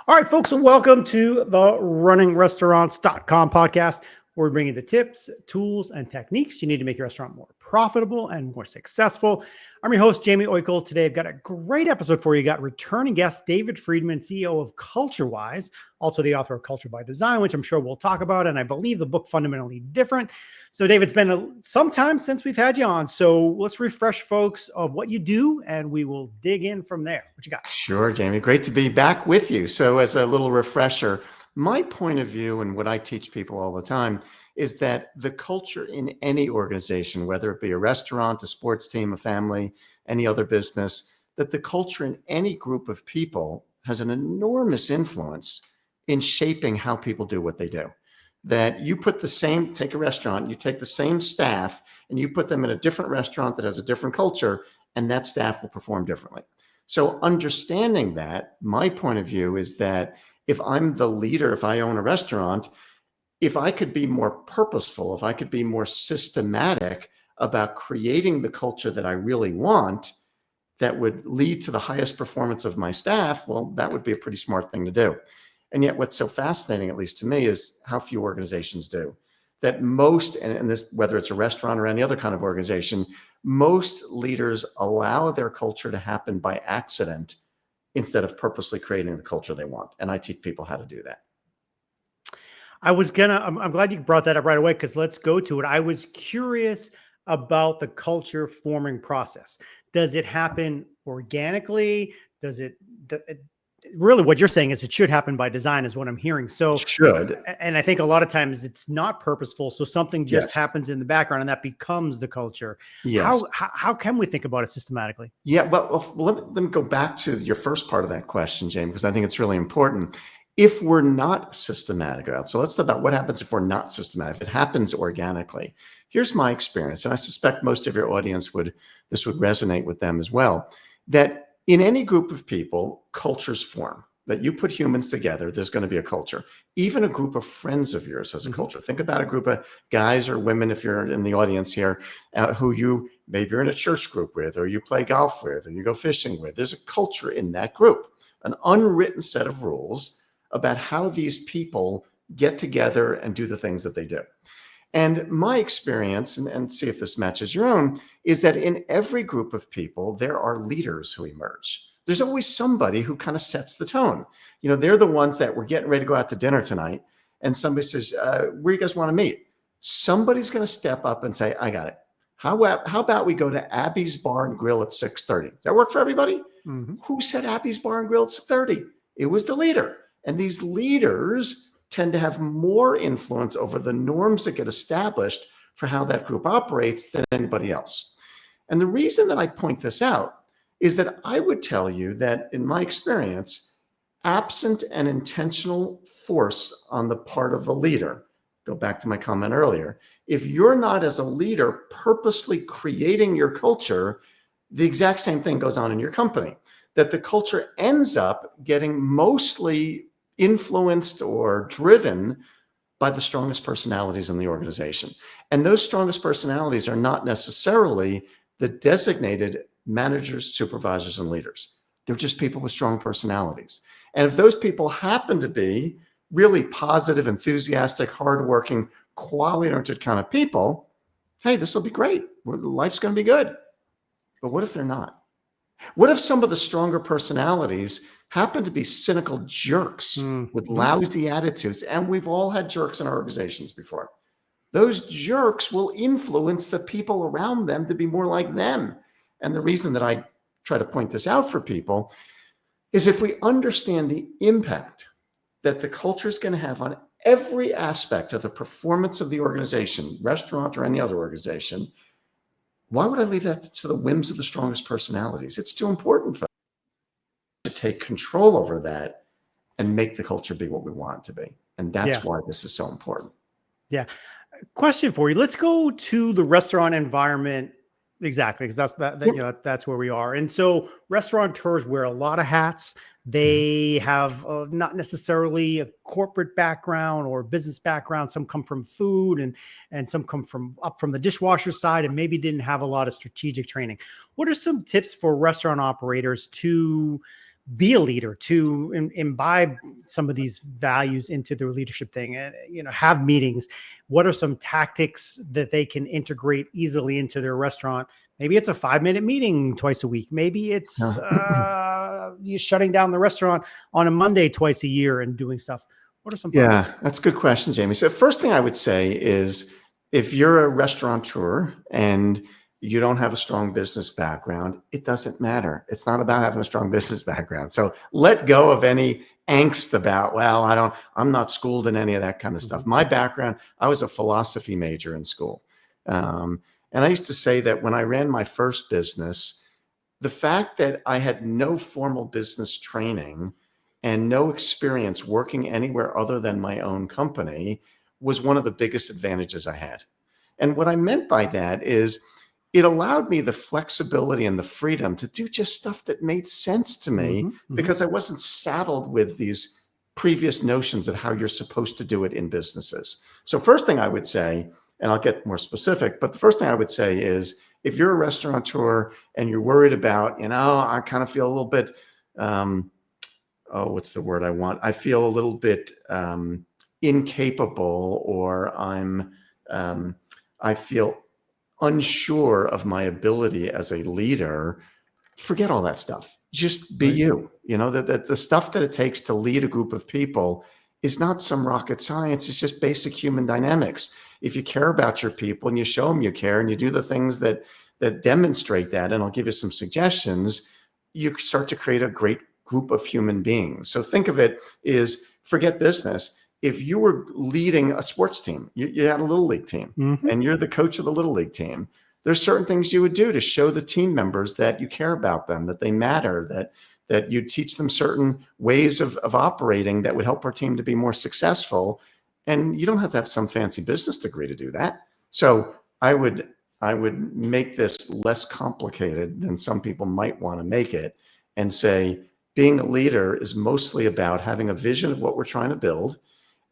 All right, folks, and welcome to the runningrestaurants.com podcast, where we bring you the tips, tools, and techniques you need to make your restaurant more profitable and more successful. I'm your host, Jaime Oikle. Today, I've got a great episode for you. Got returning guest David Friedman, CEO of CultureWise, also the author of Culture by Design, which I'm sure we'll talk about, and I believe the book Fundamentally Different. So, David, it's been some time since we've had you on, so let's refresh folks of what you do, and we will dig in from there. What you got? Sure, Jamie. Great to be back with you. So as a little refresher, my point of view and what I teach people all the time is that the culture in any organization, whether it be a restaurant, a sports team, a family, any other business, that the culture in any group of people has an enormous influence in shaping how people do what they do. That you put take a restaurant, you take the same staff and you put them in a different restaurant that has a different culture, and that staff will perform differently. So understanding that, my point of view is that if I'm the leader, if I own a restaurant, if I could be more purposeful, if I could be more systematic about creating the culture that I really want, that would lead to the highest performance of my staff, well, that would be a pretty smart thing to do. And yet what's so fascinating, at least to me, is how few organizations do. That most, and this, whether it's a restaurant or any other kind of organization, most leaders allow their culture to happen by accident instead of purposely creating the culture they want. And I teach people how to do that. I'm glad you brought that up right away, because let's go to it. I was curious about the culture forming process. Does it happen organically? Really what you're saying is it should happen by design is what I'm hearing. So It should. And I think a lot of times it's not purposeful. So something just Yes. happens in the background and that becomes the culture. Yes. How can we think about it systematically? Yeah. Well, let me go back to your first part of that question, James, because I think it's really important. If we're not systematic about, so let's talk about what happens if we're not systematic, if it happens organically. Here's my experience, and I suspect most of your audience this would resonate with them as well, that in any group of people, cultures form. That you put humans together, there's going to be a culture. Even a group of friends of yours has a culture. Think about a group of guys or women, if you're in the audience here, who maybe you're in a church group with, or you play golf with, or you go fishing with. There's a culture in that group, an unwritten set of rules about how these people get together and do the things that they do. And my experience, and see if this matches your own, is that in every group of people, there are leaders who emerge. There's always somebody who kind of sets the tone. You know, they're the ones that we're getting ready to go out to dinner tonight, and somebody says, where do you guys want to meet? Somebody's going to step up and say, I got it. How about we go to Abby's Bar and Grill at 6:30? Does that work for everybody? Mm-hmm. Who said Abby's Bar and Grill at 6:30? It was the leader. And these leaders tend to have more influence over the norms that get established for how that group operates than anybody else. And the reason that I point this out is that I would tell you that in my experience, absent an intentional force on the part of the leader, go back to my comment earlier, if you're not as a leader purposely creating your culture, the exact same thing goes on in your company, that the culture ends up getting mostly influenced or driven by the strongest personalities in the organization. And those strongest personalities are not necessarily the designated managers, supervisors, and leaders. They're just people with strong personalities. And if those people happen to be really positive, enthusiastic, hardworking, quality-oriented kind of people, hey, this will be great. Life's going to be good. But what if they're not? What if some of the stronger personalities happen to be cynical jerks with lousy attitudes? And we've all had jerks in our organizations before. Those jerks will influence the people around them to be more like them. And the reason that I try to point this out for people is if we understand the impact that the culture is going to have on every aspect of the performance of the organization, restaurant or any other organization, why would I leave that to the whims of the strongest personalities? It's too important for us to take control over that and make the culture be what we want it to be. And that's why this is so important. Yeah. Question for you. Let's go to the restaurant environment. Exactly. Because that's where we are. And so restaurateurs wear a lot of hats. They have not necessarily a corporate background or business background. Some come from food and some come from the dishwasher side and maybe didn't have a lot of strategic training. What are some tips for restaurant operators to be a leader, to imbibe some of these values into their leadership thing, and have meetings? What are some tactics that they can integrate easily into their restaurant? Maybe it's a 5-minute meeting twice a week. Maybe it's you shutting down the restaurant on a Monday twice a year and doing stuff. What are some fun ways? Yeah, that's a good question, Jamie. So first thing I would say is if you're a restaurateur and you don't have a strong business background, it doesn't matter. It's not about having a strong business background. So let go of any angst about, well, I'm not schooled in any of that kind of stuff. My background, I was a philosophy major in school. And I used to say that when I ran my first business, the fact that I had no formal business training and no experience working anywhere other than my own company was one of the biggest advantages I had. And what I meant by that is it allowed me the flexibility and the freedom to do just stuff that made sense to me because I wasn't saddled with these previous notions of how you're supposed to do it in businesses. So first thing I would say, and I'll get more specific, but the first thing I would say is if you're a restaurateur and you're worried about, I kind of feel a little bit, what's the word I want? I feel a little bit incapable, or I feel unsure of my ability as a leader. Forget all that stuff. Just be you. That the stuff that it takes to lead a group of people is not some rocket science. It's just basic human dynamics. If you care about your people and you show them you care and you do the things that demonstrate that, and I'll give you some suggestions, you start to create a great group of human beings. So think of it as, forget business. If you were leading a sports team, you had a little league team, and you're the coach of the little league team, there's certain things you would do to show the team members that you care about them, that they matter, that you teach them certain ways of operating that would help our team to be more successful. And you don't have to have some fancy business degree to do that. So I would make this less complicated than some people might want to make it, and say, being a leader is mostly about having a vision of what we're trying to build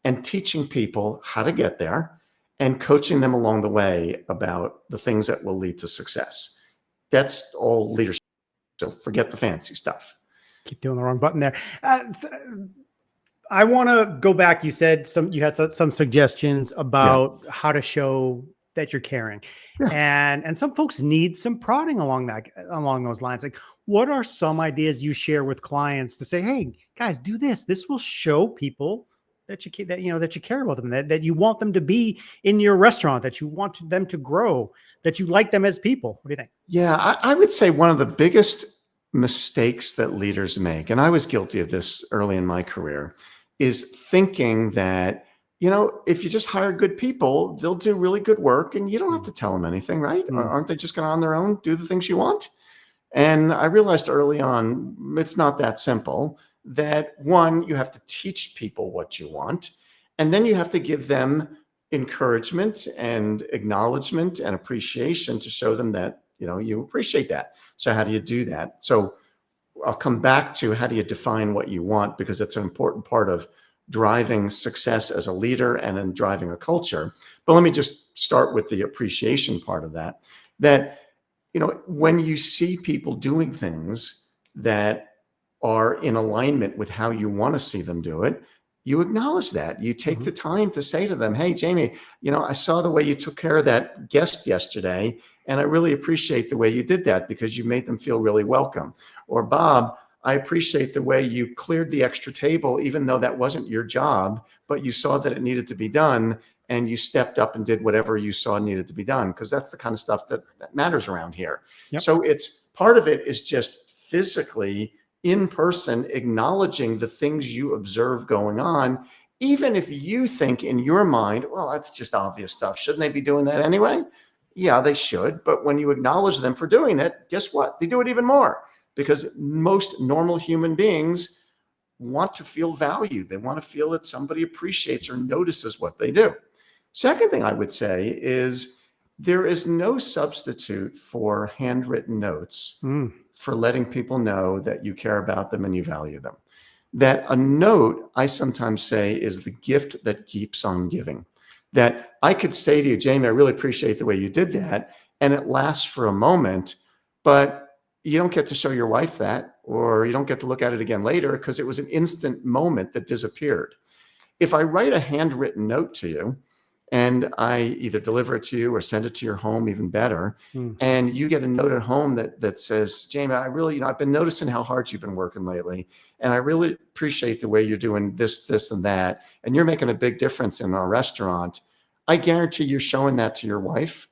and teaching people how to get there and coaching them along the way about the things that will lead to success. That's all leadership. So forget the fancy stuff. Keep doing the wrong button there. I want to go back. You said you had some suggestions about how to show that you're caring, and some folks need some prodding along those lines. Like, what are some ideas you share with clients to say, hey guys, do this. This will show people that you care about them, that you want them to be in your restaurant, that you want them to grow, that you like them as people. What do you think? Yeah, I would say one of the biggest mistakes that leaders make, and I was guilty of this early in my career, is thinking that, if you just hire good people, they'll do really good work and you don't have to tell them anything, right? Aren't they just going to on their own do the things you want? And I realized early on, it's not that simple. That one, you have to teach people what you want, and then you have to give them encouragement and acknowledgement and appreciation to show them that, you appreciate that. So how do you do that? So I'll come back to how do you define what you want, because it's an important part of driving success as a leader and in driving a culture. But let me just start with the appreciation part of that. When you see people doing things that are in alignment with how you want to see them do it, you acknowledge that. You take the time to say to them, hey, Jamie, I saw the way you took care of that guest yesterday, and I really appreciate the way you did that because you made them feel really welcome. Or Bob, I appreciate the way you cleared the extra table, even though that wasn't your job, but you saw that it needed to be done and you stepped up and did whatever you saw needed to be done, because that's the kind of stuff that matters around here. So it's part of it is just physically in person acknowledging the things you observe going on, even if you think in your mind, well, that's just obvious stuff. Shouldn't they be doing that anyway? Yeah, they should. But when you acknowledge them for doing it, guess what? They do it even more, because most normal human beings want to feel valued. They want to feel that somebody appreciates or notices what they do. Second thing I would say is there is no substitute for handwritten notes for letting people know that you care about them and you value them. That a note, I sometimes say, is the gift that keeps on giving. That I could say to you, Jamie, I really appreciate the way you did that. And it lasts for a moment, but you don't get to show your wife that. or you don't get to look at it again later because it was an instant moment that disappeared. If I write a handwritten note to you and I either deliver it to you or send it to your home, even better, and you get a note at home that says, Jamie, I really, I've been noticing how hard you've been working lately, and I really appreciate the way you're doing this, this, and that, and you're making a big difference in our restaurant. I guarantee you're showing that to your wife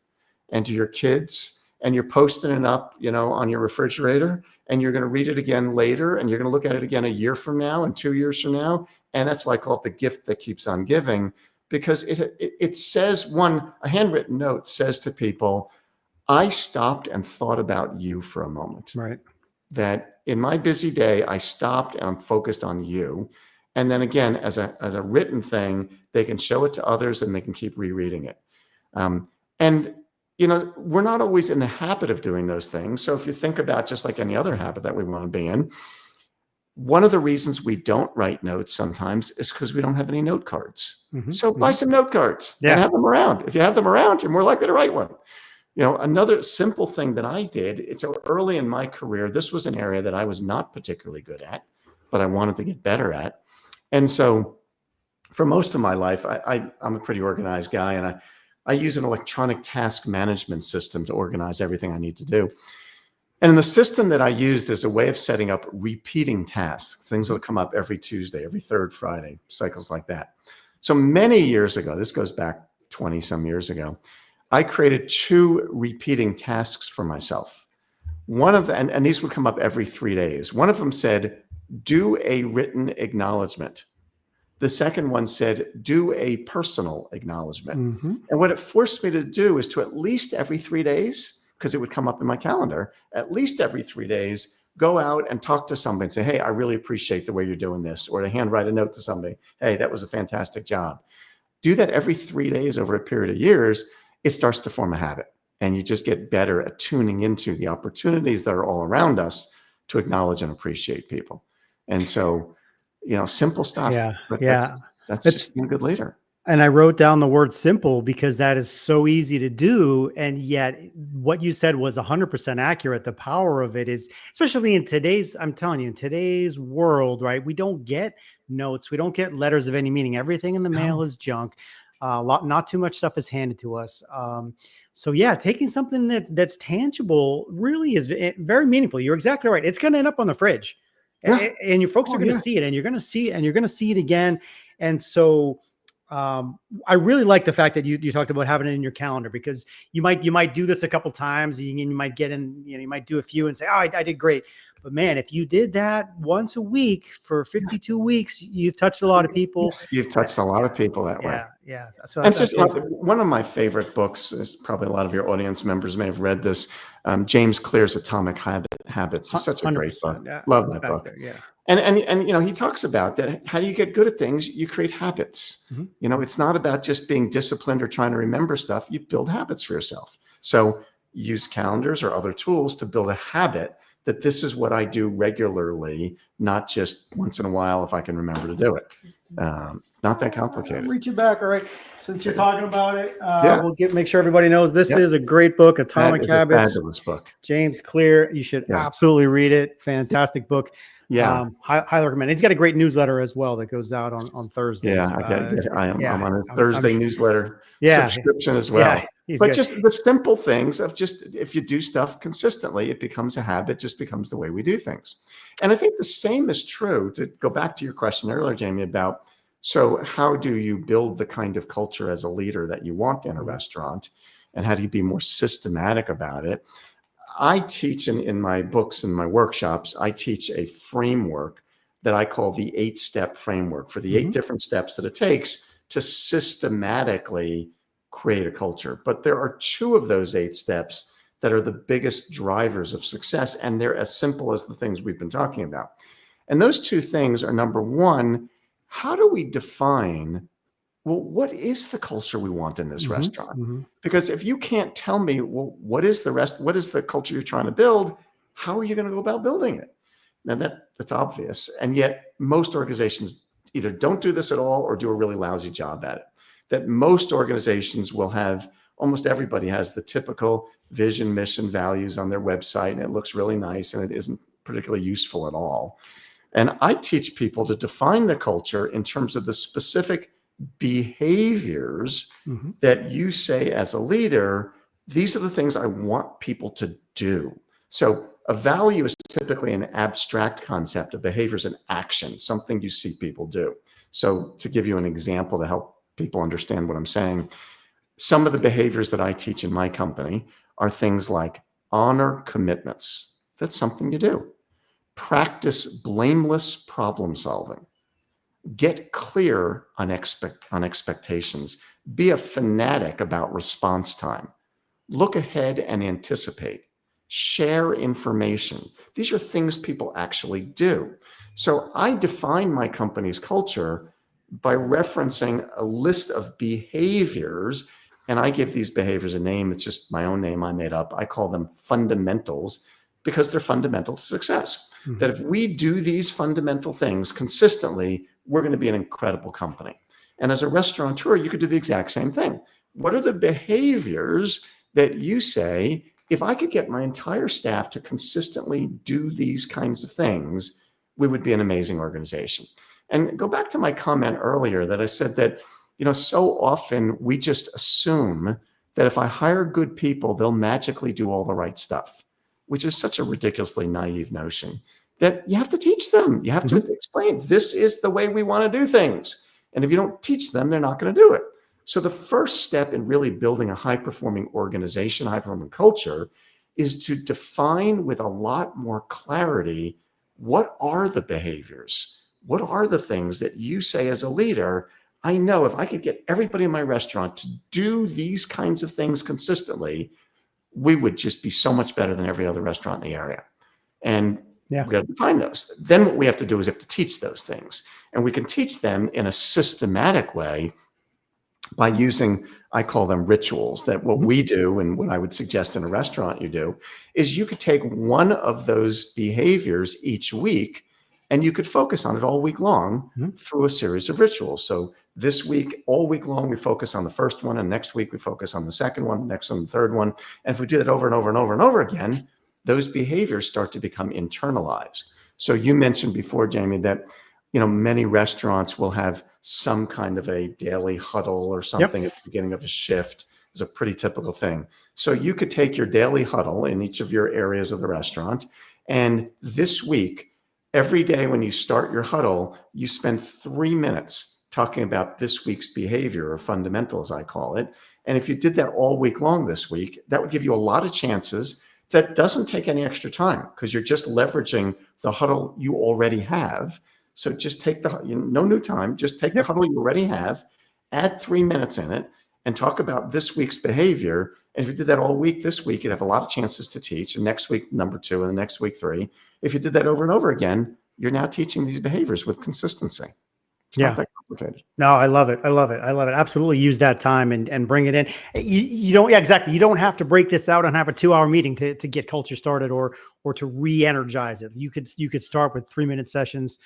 and to your kids, and you're posting it up, on your refrigerator, and you're going to read it again later, and you're going to look at it again a year from now and 2 years from now. And that's why I call it the gift that keeps on giving, because it says, a handwritten note says to people, I stopped and thought about you for a moment. Right. That in my busy day, I stopped and I'm focused on you. And then again, as a written thing, they can show it to others and they can keep rereading it. And we're not always in the habit of doing those things. So if you think about just like any other habit that we want to be in, one of the reasons we don't write notes sometimes is because we don't have any note cards. So buy some note cards and have them around. If you have them around, you're more likely to write one. Another simple thing that I did, so early in my career, this was an area that I was not particularly good at, but I wanted to get better at. And so for most of my life, I'm a pretty organized guy, and I use an electronic task management system to organize everything I need to do. And in the system that I use, there's a way of setting up repeating tasks, things that will come up every Tuesday, every third Friday, cycles like that. So many years ago, this goes back 20 some years ago, I created 2 repeating tasks for myself. One of them, and these would come up every 3 days. One of them said, do a written acknowledgement. The second one said, do a personal acknowledgement. And what it forced me to do is to at least every 3 days, because it would come up in my calendar, at least every 3 days, go out and talk to somebody and say, hey, I really appreciate the way you're doing this, or to handwrite a note to somebody, hey, that was a fantastic job. Do that every 3 days over a period of years, it starts to form a habit. And you just get better at tuning into the opportunities that are all around us to acknowledge and appreciate people. And so, simple stuff. That's just being a good leader. And I wrote down the word simple because that is so easy to do. And yet what you said was 100% accurate. The power of it is, especially in today's, I'm telling you, in today's world, right? We don't get notes. We don't get letters of any meaning. Everything in the mail is junk. Not too much stuff is handed to us. So yeah, taking something that's tangible really is very meaningful. You're exactly right. It's going to end up on the fridge, and your folks are going to see it, and you're going to see it, and you're going to see it again. And so I really like the fact that you talked about having it in your calendar, because you might do this a couple times, and you might get in, you might do a few and say, oh, I did great. But man, if you did that once a week for 52 weeks, you've touched a lot of people. Yes, you've touched a lot of people that way. Yeah. So and just one of my favorite books is, probably a lot of your audience members may have read this. James Clear's Atomic Habits is such a great book. Love that book. And he talks about that. How do you get good at things? You create habits. It's not about just being disciplined or trying to remember stuff. You build habits for yourself. So use calendars or other tools to build a habit that this is what I do regularly, not just once in a while if I can remember to do it. Not that complicated. Reach it back. All right. Since you're talking about it, we'll make sure everybody knows this is a great book, Atomic Habits. Fabulous book. James Clear. You should absolutely read it. Fantastic book. Highly recommend. He's got a great newsletter as well that goes out on Thursdays. I'm on a Thursday newsletter subscription as well. But just the simple things of just, if you do stuff consistently, it becomes a habit, just becomes the way we do things. And I think the same is true, to go back to your question earlier, Jamie, about, so how do you build the kind of culture as a leader that you want in a restaurant, and how do you be more systematic about it? I teach in my books and my workshops, I teach a framework that I call the 8-step framework, for the 8 different steps that it takes to systematically create a culture. But there are 2 of those 8 steps that are the biggest drivers of success, and they're as simple as the things we've been talking about. And those 2 things are, number 1, how do we define, well, what is the culture we want in this restaurant? Because if you can't tell me, well, what is the culture you're trying to build, how are you going to go about building it? Now that's obvious. And yet most organizations either don't do this at all or do a really lousy job at it. That most organizations will have, almost everybody has the typical vision, mission, values on their website, and it looks really nice, and it isn't particularly useful at all. And I teach people to define the culture in terms of the specific behaviors that you say as a leader, these are the things I want people to do. So a value is typically an abstract concept of behaviors and actions, something you see people do. So to give you an example to help people understand what I'm saying, some of the behaviors that I teach in my company are things like honor commitments. That's something you do. Practice blameless problem solving. Get clear on expectations. Be a fanatic about response time. Look ahead and anticipate. Share information. These are things people actually do. So I define my company's culture by referencing a list of behaviors, and I give these behaviors a name. It's just my own name I made up. I call them fundamentals because they're fundamental to success. That if we do these fundamental things consistently, we're going to be an incredible company. And as a restaurateur, you could do the exact same thing. What are the behaviors that you say, if I could get my entire staff to consistently do these kinds of things, we would be an amazing organization? And go back to my comment earlier that I said that, so often we just assume that if I hire good people, they'll magically do all the right stuff, which is such a ridiculously naive notion that you have to teach them. You have to explain, this is the way we want to do things. And if you don't teach them, they're not going to do it. So the first step in really building a high-performing organization, high-performing culture, is to define with a lot more clarity, what are the behaviors? What are the things that you say as a leader, I know if I could get everybody in my restaurant to do these kinds of things consistently, we would just be so much better than every other restaurant in the area. And we got to define those. Then what we have to do is we have to teach those things. And we can teach them in a systematic way by using, I call them rituals, that what we do and what I would suggest in a restaurant you do is you could take one of those behaviors each week and you could focus on it all week long through a series of rituals. So this week, all week long, we focus on the first one, and next week we focus on the second one, the next one, the third one. And if we do that over and over and over and over again, those behaviors start to become internalized. So you mentioned before, Jamie, that many restaurants will have some kind of a daily huddle or something at the beginning of a shift. Is a pretty typical thing. So you could take your daily huddle in each of your areas of the restaurant, and this week, every day when you start your huddle, you spend 3 minutes talking about this week's behavior, or fundamentals, I call it. And if you did that all week long this week, that would give you a lot of chances. That doesn't take any extra time because you're just leveraging the huddle you already have. So just take no new time, just take the huddle you already have, add 3 minutes in it, and talk about this week's behavior. And if you did that all week this week, you'd have a lot of chances to teach. And next week, number 2, and the next week 3. If you did that over and over again, you're now teaching these behaviors with consistency. It's not that complicated. No, I love it. I love it. I love it. Absolutely use that time and bring it in. You don't, exactly. You don't have to break this out and have a 2-hour meeting to get culture started or to re-energize it. You could start with 3-minute sessions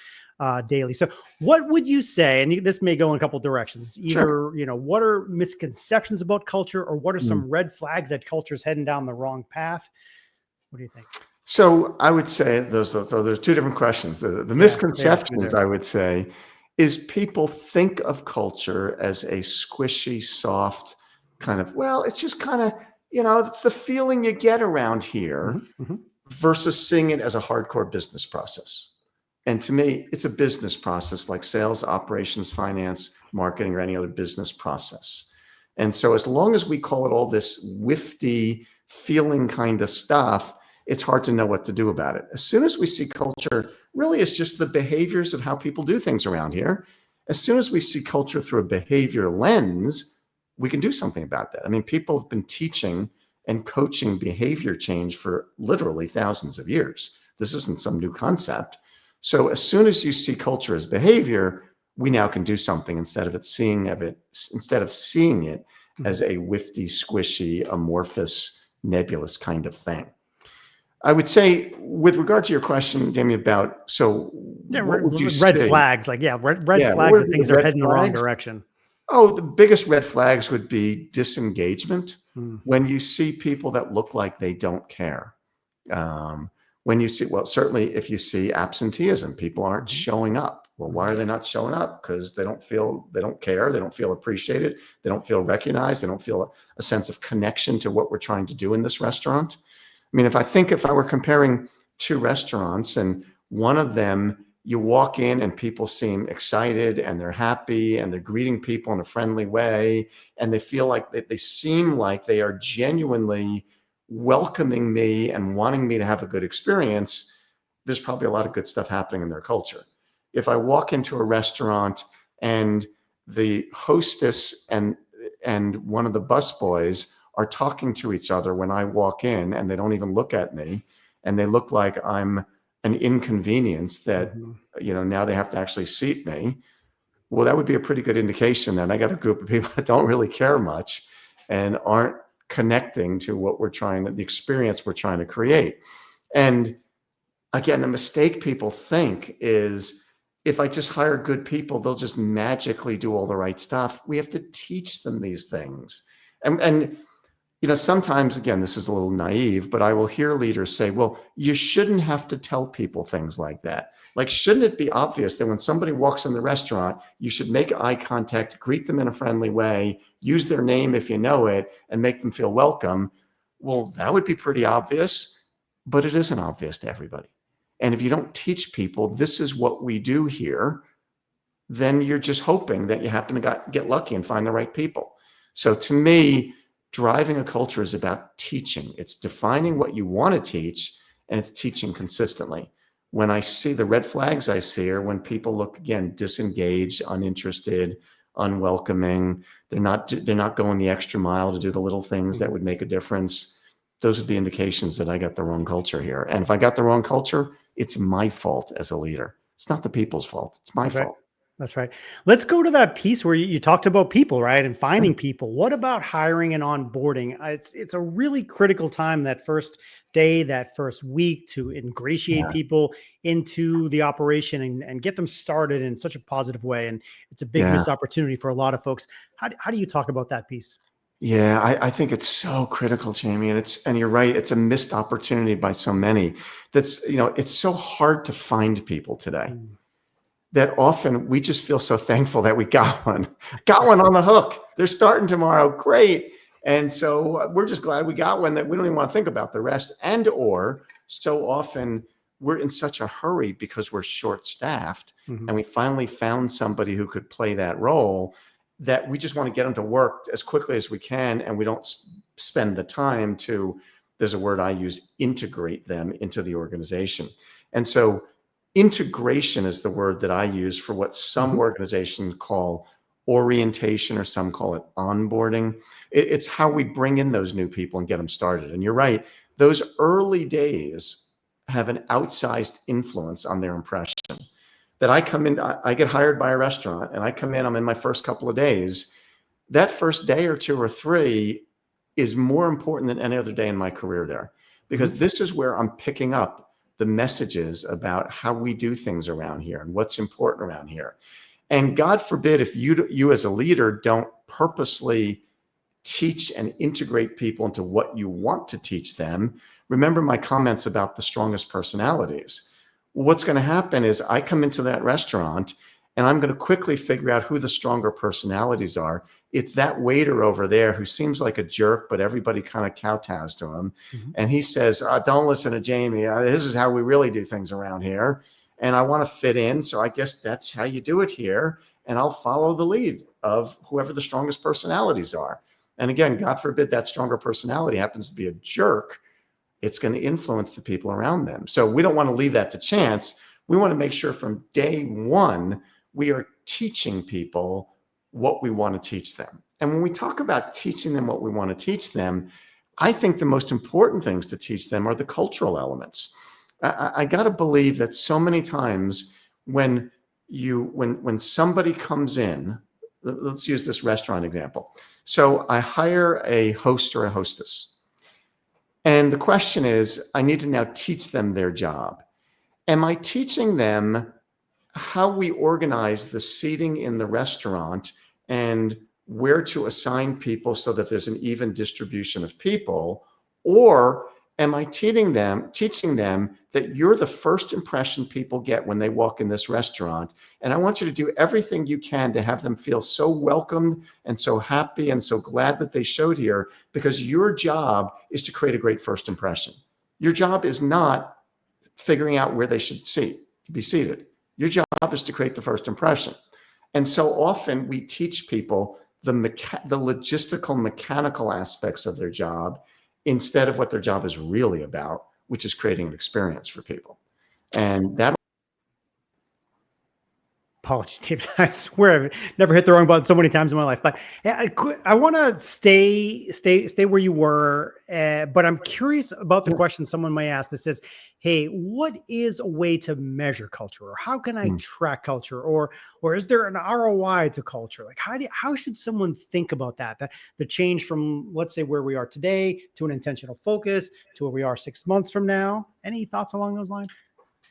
daily. So what would you say, and this may go in a couple of directions, either, what are misconceptions about culture, or what are some red flags that culture is heading down the wrong path? What do you think? So I would say there's 2 different questions. The misconceptions, I would say, is people think of culture as a squishy, soft kind of, well, it's just kind of, it's the feeling you get around here, versus seeing it as a hardcore business process. And to me, it's a business process like sales, operations, finance, marketing, or any other business process. And so as long as we call it all this whiffy feeling kind of stuff, it's hard to know what to do about it. As soon as we see culture really is just the behaviors of how people do things around here, as soon as we see culture through a behavior lens, we can do something about that. I mean, people have been teaching and coaching behavior change for literally thousands of years. This isn't some new concept. So as soon as you see culture as behavior, we now can do something instead of seeing it as a whiffy, squishy, amorphous, nebulous kind of thing. I would say, with regard to your question, Jamie, about what would you red say? flags, red flags that things are heading in the wrong direction. Oh, the biggest red flags would be disengagement. When you see people that look like they don't care, When you see, well, certainly if you see absenteeism, people aren't showing up. Well, why are they not showing up? Because they don't care, they don't feel appreciated, they don't feel recognized, they don't feel a sense of connection to what we're trying to do in this restaurant. I mean, if I were comparing two restaurants and one of them, you walk in and people seem excited and they're happy and they're greeting people in a friendly way, and they feel like they seem like they are genuinely welcoming me and wanting me to have a good experience, there's probably a lot of good stuff happening in their culture. If I walk into a restaurant and the hostess and one of the busboys are talking to each other when I walk in, and they don't even look at me, and they look like I'm an inconvenience that, now they have to actually seat me, well, that would be a pretty good indication that I got a group of people that don't really care much and aren't connecting to the experience we're trying to create. And again, the mistake people think is, if I just hire good people, they'll just magically do all the right stuff. We have to teach them these things. And sometimes, again, this is a little naive, but I will hear leaders say, well, you shouldn't have to tell people things like that. Like, shouldn't it be obvious that when somebody walks in the restaurant, you should make eye contact, greet them in a friendly way, use their name if you know it, and make them feel welcome? Well, that would be pretty obvious, but it isn't obvious to everybody. And if you don't teach people, this is what we do here, then you're just hoping that you happen to get lucky and find the right people. So to me, driving a culture is about teaching. It's defining what you want to teach, and it's teaching consistently. When I see the red flags I see are when people look, again, disengaged, uninterested, unwelcoming. They're not going the extra mile to do the little things that would make a difference. Those would be indications that I got the wrong culture here. And if I got the wrong culture, it's my fault as a leader. It's not the people's fault. It's my fault. That's right. Let's go to that piece where you talked about people, right? And finding people. What about hiring and onboarding? It's a really critical time, that first day, that first week, to ingratiate people into the operation and get them started in such a positive way. And it's a big missed opportunity for a lot of folks. How do you talk about that piece? Yeah, I think it's so critical, Jamie. And you're right. It's a missed opportunity by so many. It's so hard to find people today, that often we just feel so thankful that we got one on the hook. They're starting tomorrow. Great. And so we're just glad we got one that we don't even want to think about the rest. Or so often we're in such a hurry because we're short-staffed and we finally found somebody who could play that role, that we just want to get them to work as quickly as we can. And we don't spend the time to, there's a word I use, integrate them into the organization. And so integration is the word that I use for what some organizations call orientation, or some call it onboarding. It's how we bring in those new people and get them started. And you're right, those early days have an outsized influence on their impression. That I come in, I get hired by a restaurant, and I come in, I'm in my first couple of days. That first day or two or three is more important than any other day in my career there, because this is where I'm picking up the messages about how we do things around here and what's important around here. And God forbid if you as a leader don't purposely teach and integrate people into what you want to teach them. Remember my comments about the strongest personalities. What's going to happen is I come into that restaurant and I'm going to quickly figure out who the stronger personalities are. It's that waiter over there who seems like a jerk, but everybody kind of kowtows to him. And he says, don't listen to Jamie. This is how we really do things around here. And I want to fit in. So I guess that's how you do it here. And I'll follow the lead of whoever the strongest personalities are. And again, God forbid that stronger personality happens to be a jerk. It's going to influence the people around them. So we don't want to leave that to chance. We want to make sure from day one, we are teaching people what we want to teach them. And when we talk about teaching them what we want to teach them, I think the most important things to teach them are the cultural elements. I got to believe that so many times when somebody comes in, let's use this restaurant example. So I hire a host or a hostess. And the question is, I need to now teach them their job. Am I teaching them how we organize the seating in the restaurant and where to assign people so that there's an even distribution of people? Or am I teaching them that you're the first impression people get when they walk in this restaurant? And I want you to do everything you can to have them feel so welcomed and so happy and so glad that they showed here, because your job is to create a great first impression. Your job is not figuring out where they should be seated. Your job is to create the first impression. And so often we teach people the logistical, mechanical aspects of their job instead of what their job is really about, which is creating an experience for people. And that. Apologies, David. I swear I've never hit the wrong button so many times in my life. But I want to stay where you were. But I'm curious about the question someone might ask that says, "Hey, what is a way to measure culture, or how can I track culture, or is there an ROI to culture? Like, how should someone think about that? The change from, let's say, where we are today to an intentional focus to where we are 6 months from now. Any thoughts along those lines?"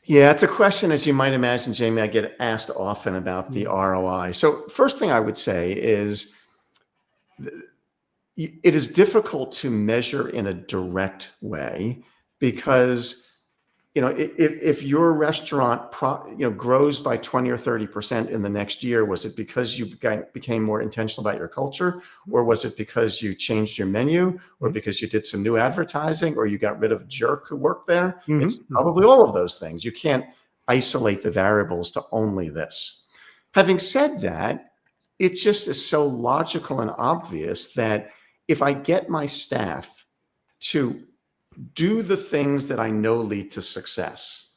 Yeah, it's a question, as you might imagine, Jamie, I get asked often about the ROI. So first thing I would say is it is difficult to measure in a direct way, because if your restaurant grows by 20 or 30% in the next year, was it because you became more intentional about your culture, or was it because you changed your menu, or because you did some new advertising, or you got rid of a jerk who worked there? It's probably all of those things. You can't isolate the variables to only this. Having said that, it just is so logical and obvious that if I get my staff to do the things that I know lead to success,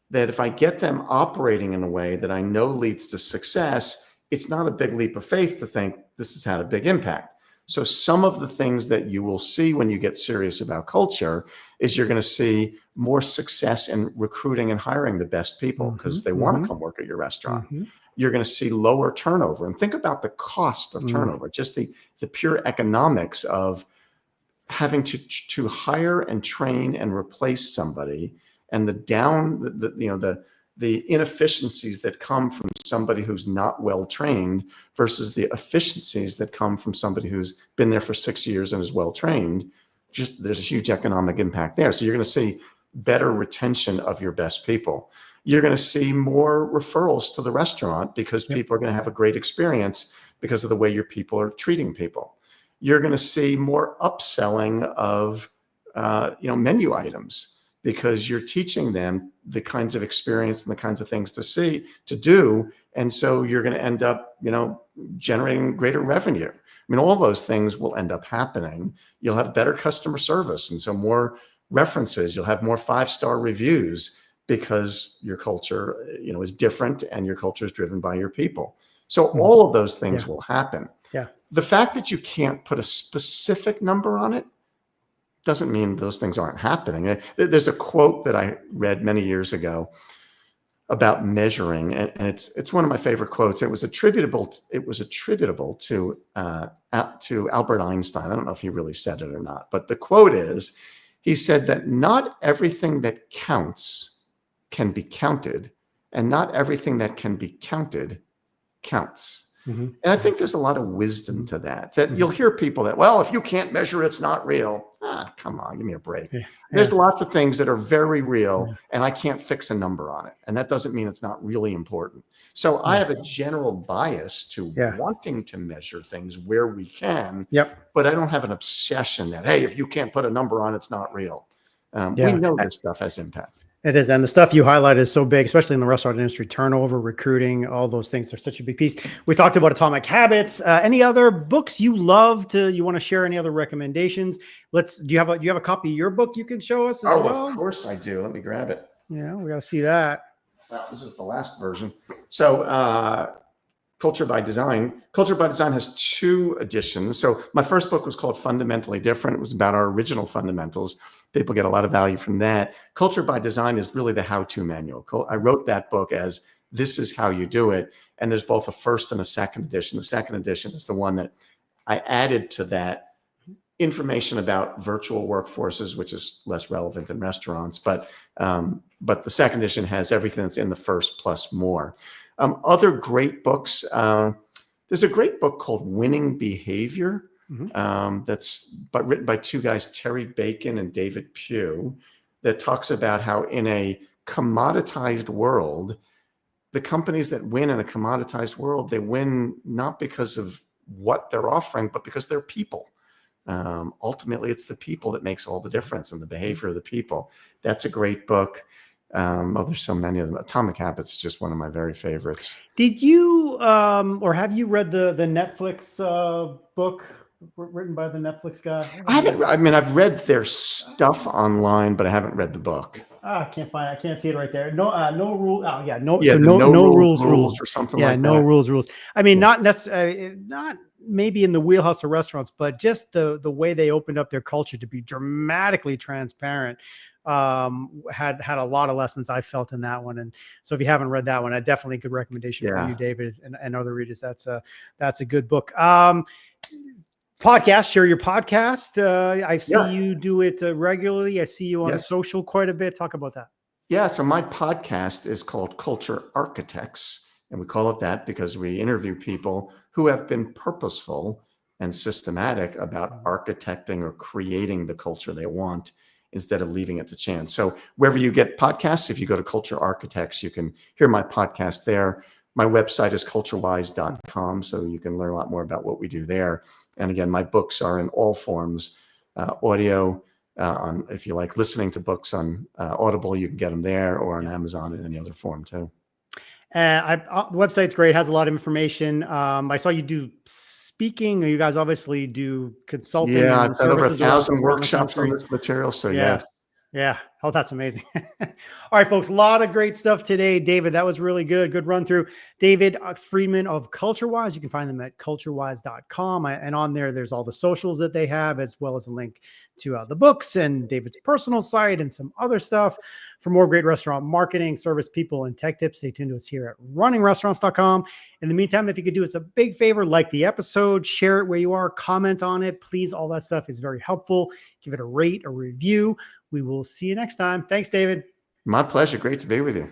that if I get them operating in a way that I know leads to success, it's not a big leap of faith to think this has had a big impact. So some of the things that you will see when you get serious about culture is you're going to see more success in recruiting and hiring the best people, because they want to come work at your restaurant. You're going to see lower turnover. And think about the cost of turnover, just the pure economics of having to hire and train and replace somebody, and the inefficiencies that come from somebody who's not well trained versus the efficiencies that come from somebody who's been there for 6 years and is well trained. Just there's a huge economic impact there. So you're going to see better retention of your best people. You're going to see more referrals to the restaurant, because people are going to have a great experience because of the way your people are treating people. You're going to see more upselling of menu items, because you're teaching them the kinds of experience and the kinds of things to do. And so you're going to end up, generating greater revenue. I mean, all those things will end up happening. You'll have better customer service, and so more references. You'll have more 5-star reviews, because your culture, is different, and your culture is driven by your people. So all of those things will happen. Yeah. The fact that you can't put a specific number on it doesn't mean those things aren't happening. There's a quote that I read many years ago about measuring, and it's one of my favorite quotes. It was attributable to Albert Einstein. I don't know if he really said it or not, but the quote is, he said that not everything that counts can be counted, and not everything that can be counted counts. And I think there's a lot of wisdom to that you'll hear people that, well, if you can't measure, it's not real. Come on, give me a break. There's lots of things that are very real, and I can't fix a number on it. And that doesn't mean it's not really important. So I have a general bias to wanting to measure things where we can, but I don't have an obsession that, hey, if you can't put a number on it, it's not real. We know this stuff has impact. It is. And the stuff you highlighted is so big, especially in the restaurant industry: turnover, recruiting, all those things are such a big piece. We talked about Atomic Habits. Any other books you love you want to share? Any other recommendations? Do you have a copy of your book you can show us as well? Of course I do. Let me grab it. Yeah, we got to see that. Well, this is the last version. So, Culture by Design. Culture by Design has 2 editions. So my first book was called Fundamentally Different. It was about our original fundamentals. People get a lot of value from that. Culture by Design is really the how-to manual. I wrote that book as, this is how you do it. And there's both a first and a second edition. The second edition is the one that I added to that information about virtual workforces, which is less relevant in restaurants. But the second edition has everything that's in the first plus more. Other great books. There's a great book called Winning Behavior That's written by two guys, Terry Bacon and David Pugh, that talks about how in a commoditized world, the companies that win in a commoditized world, they win not because of what they're offering, but because they're people. Ultimately, it's the people that makes all the difference and the behavior of the people. That's a great book. There's so many of them. Atomic Habits is just one of my very favorites. Did you or have you read the Netflix book written by the Netflix guy? I haven't. I mean, I've read their stuff online, but I haven't read the book. I can't find it. I can't see it right there. No rule. Oh yeah, no. Yeah, So the no rules or something Yeah, like no that. rules. I mean, not necessarily, not maybe in the wheelhouse of restaurants, but just the way they opened up their culture to be dramatically transparent. Had a lot of lessons I felt in that one. And so if you haven't read that one, I definitely good recommendation for you, David, and other readers. That's a good book. Podcast, share your podcast. I see you do it regularly. I see you on social quite a bit. Talk about that. Yeah. So my podcast is called Culture Architects, and we call it that because we interview people who have been purposeful and systematic about architecting or creating the culture they want instead of leaving it to chance. So wherever you get podcasts, if you go to Culture Architects, you can hear my podcast there. My website is culturewise.com, so you can learn a lot more about what we do there. And again, my books are in all forms, audio, if you like listening to books on Audible, you can get them there, or on Amazon in any other form too. The website's great. It has a lot of information. I saw you do speaking. You guys obviously do consulting. Yeah, and I've done over services 1,000 workshops on this material. So yes. Yeah. Oh, that's amazing. All right, folks, a lot of great stuff today. David, that was really good. Good run through. David Friedman of CultureWise. You can find them at culturewise.com. And on there, there's all the socials that they have, as well as a link to the books and David's personal site and some other stuff. For more great restaurant marketing, service people, and tech tips, stay tuned to us here at runningrestaurants.com. In the meantime, if you could do us a big favor, like the episode, share it where you are, comment on it, please. All that stuff is very helpful. Give it a rate, a review. We will see you next time. Thanks, David. My pleasure. Great to be with you.